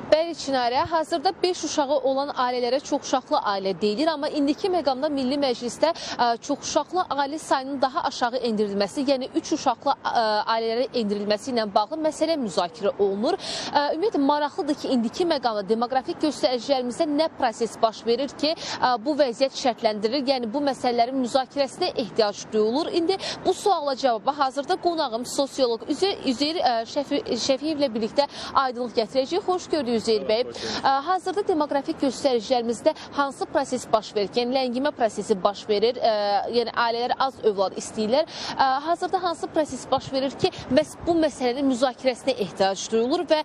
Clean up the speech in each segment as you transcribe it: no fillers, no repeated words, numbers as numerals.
Bəli, Çinarə, hazırda 5 uşağı olan ailələrə çoxuşaqlı ailə deyilir, amma indiki məqamda Milli Məclisdə çoxuşaqlı ailə sayının daha aşağı endirilməsi, yəni 3 uşaqlı ailələrə endirilməsi ilə bağlı məsələ müzakirə olunur. Ümumiyyətlə, maraqlıdır ki, indiki məqamda demoqrafik göstəricilərimizdə nə proses baş verir ki, bu vəziyyət şərtləndirir, yəni bu məsələlərin müzakirəsinə ehtiyac duyulur. İndi bu suala cavaba hazırda qonağım sosioloq Üzeyir Şəfiyevlə birlikdə aydınlıq gətirəcək. Xoş gördük Üzeyir bəy. Hazırda demoqrafik göstəricilərimizdə hansı proses baş verir? Yəni ləngimə prosesi baş verir, yəni ailələr az övlad istəyirlər. Hazırda hansı proses baş verir ki, bu məsələnin müzakirəsinə ehtiyac duyulur və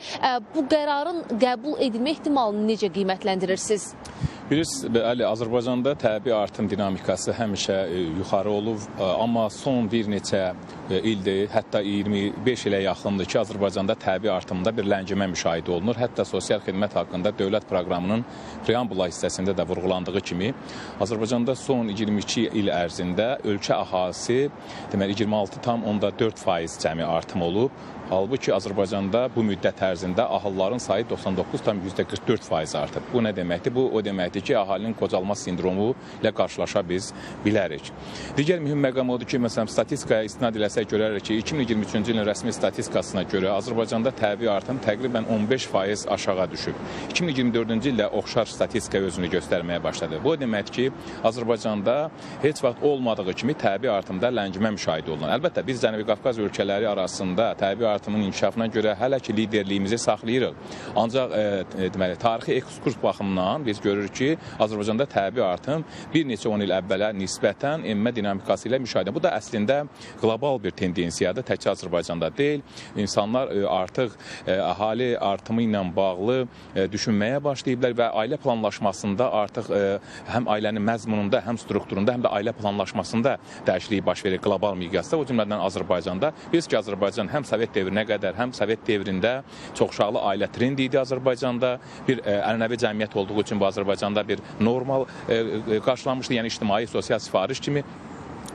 bu qərarın qəbul edilmə ehtimalını necə qiymətləndirirsiniz? Bilirsiniz, Azərbaycanda təbii artım dinamikası həmişə yuxarı olub, amma son bir neçə ildir, hətta 25 ilə yaxındır ki, Azərbaycanda təbii artımında bir ləngimə müşahidə olunur. Hətta sosial xidmət haqqında dövlət proqramının preambula hissəsində də vurğulandığı kimi, Azərbaycanda son 22 il ərzində ölkə əhalisi 26,4% cəmi artım olub. Halbuki Azərbaycanda bu müddət ərzində ahılların sayı 99,44% artıb. Bu nə deməkdir? Bu o deməkdir ki, əhalinin qocalma sindromu ilə qarşılaşa biz bilərik. Digər mühüm məqam odur ki, məsələn, statistikaya istinad eləsək görərik ki, 2023-cü ilin rəsmi statistikasına görə Azərbaycanda təbii artım təqribən 15% aşağı düşüb. 2024-cü ildə oxşar statistika özünü göstərməyə başladı. Bu o deməkdir ki, Azərbaycanda heç vaxt olmadığı kimi təbii artımda ləngimə müşahidə olunur. Əlbəttə, biz Cənubi Qafqaz ölkələri arasında təbii artımın inkişafına görə hələ ki liderliyimizi saxlayırıq. Ancaq deməli, tarixi ekskurs baxımından biz görürük ki, Azərbaycanda təbii artım bir neçə 10 il əvvələ nisbətən enmə dinamikası ilə müşahidə. Bu da əslində qlobal bir tendensiyadır, təkcə Azərbaycanda deyil. İnsanlar artıq əhali artımı ilə bağlı düşünməyə başlayıblar və ailə planlaşmasında artıq həm ailənin məzmununda, həm strukturunda, həm də ailə planlaşmasında dəyişiklik baş verir qlobal miqyasda. O cümlədən Azərbaycanda. Biz ki, Azərbaycan həm Sovet devrinə qədər, həm Sovet devrində çoxuşaqlı ailə trendi idi Azərbaycanda. Bir ənənəvi cəmiyyət olduğu üçün bu Azərbaycanda bir normal qarşılanmışdı, yəni ictimai sosial sifariş kimi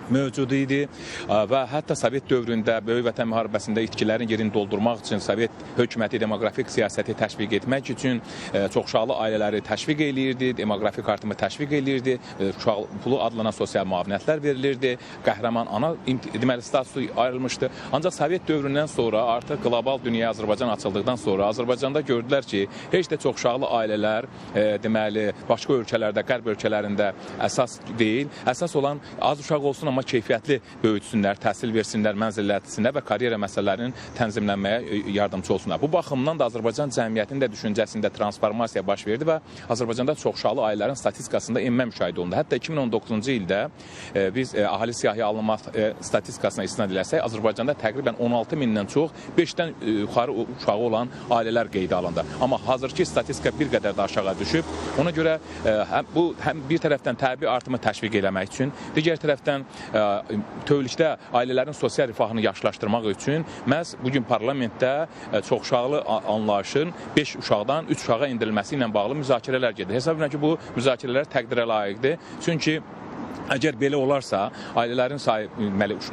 mövcud idi və hətta Sovet dövründə Böyük Vətən müharibəsində itkilərin yerini doldurmaq üçün Sovet hökuməti demoqrafik siyasəti təşviq etmək üçün çoxuşaqlı ailələri təşviq eləyirdi, demoqrafik artımı təşviq eləyirdi, uşaq pulu adlanan sosial müavinətlər verilirdi, qəhrəman ana deməli statusu ayrılmışdı. Ancaq Sovet dövründən sonra artıq qlobal dünyaya Azərbaycan açıldıqdan sonra Azərbaycanda gördülər ki, heç də çoxuşaqlı ailələr deməli başqa ölkələrdə, qərb ölkələrində əsas deyil, əsas olan az uşaq olsun amma keyfiyyətli böyütsünlər, təhsil versinlər, mənzilləsinlər və karyera məsələlərinin tənzimlənməyə yardımcı olsunlar. Bu baxımdan da Azərbaycan cəmiyyətinin də düşüncəsində transformasiya baş verdi və Azərbaycanda çoxuşaqlı ailələrin statistikasında enmə müşahidə olundu. Hətta 2019-cu ildə biz əhali siyahıya alınma statistikasına istinad eləsək, Azərbaycanda təqribən 16 mindən çox 5-dən yuxarı uşağı olan ailələr qeydə alındı. Amma hazırki statistika bir qədər də aşağı düşüb. Ona görə bu həm bir tərəfdən təbii artımı təşviq eləmək üçün, digər tərəfdən tövlükdə ailələrin sosial rifahını yaxşılaşdırmaq üçün məhz bugün parlamentdə çoxuşaqlı anlayışın 5 uşaqdan 3 uşağa endirilməsi ilə bağlı müzakirələr gedir. Hesab edirəm ki, bu müzakirələr təqdirə layiqdir. Çünki əgər belə olarsa, ailələrin sayı,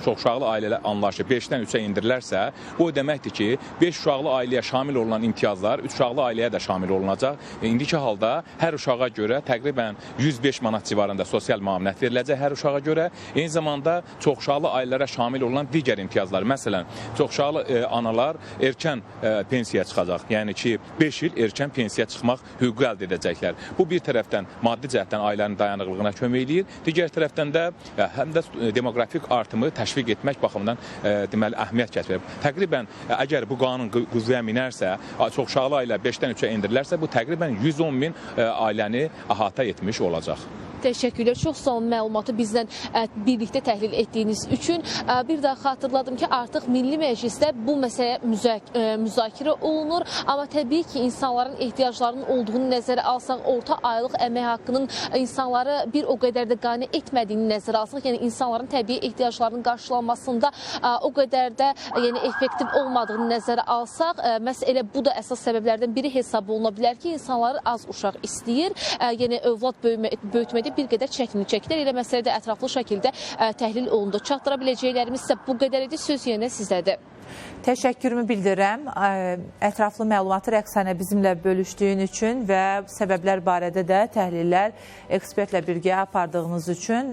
çoxuşaqlı ailə anlayışı 5-dən 3-ə indirilərsə, bu deməkdir ki, 5 uşaqlı ailəyə şamil olunan imtiyazlar 3 uşaqlı ailəyə də şamil olunacaq. İndiki halda hər uşağa görə təqribən 105 manat civarında sosial müavinət veriləcək hər uşağa görə. Eyni zamanda çoxuşaqlı ailələrə şamil olunan digər imtiyazlar, məsələn, çoxuşaqlı analar erkən pensiyaya çıxacaq. Yəni ki, 5 il erkən pensiyaya çıxmaq hüququ əldə edəcəklər. Bu bir tərəfdən maddi cəhətdən ailənin dayanıqlığına kömək eləyir. Digər tərəfdən də həm də demoqrafik artımı təşviq etmək baxımından deməli əhəmiyyət kəsb edir. Təqribən əgər bu qanun qüvvəyə minərsə, çoxuşaqlı ailə 5-dən 3-ə endirilərsə, bu təqribən 110 min ailəni əhatə etmiş olacaq. Təşəkkürlər. Çox sağ olun məlumatı bizlə birlikdə təhlil etdiyiniz üçün. Bir daha xatırladım ki, artıq Milli Məclisdə bu məsələ müzakirə olunur. Amma təbii ki, insanların ehtiyaclarının olduğunu nəzərə alsaq, orta aylıq əmək haqqının insanları bir o qədər də qane etmədiyini nəzərə alsaq, yəni insanların təbii ehtiyaclarının qarşılanmasında o qədər də effektiv olmadığını nəzərə alsaq, məhz elə bu da əsas səbəblərdən biri hesab oluna bilər ki, insanlar az uşaq istəyir, yəni övlad böyütmədə bir qədər çətinlik çəkdilər. Elə məsələdə ətraflı şəkildə təhlil olundu. Çatdıra biləcəklərimiz isə bu qədər idi. Söz yenə sizdədir. Təşəkkürümü bildirirəm. Ətraflı məlumatı Rəqsanə bizimlə bölüşdüyün üçün və səbəblər barədə də təhlillər ekspertlə birgə apardığınız üçün.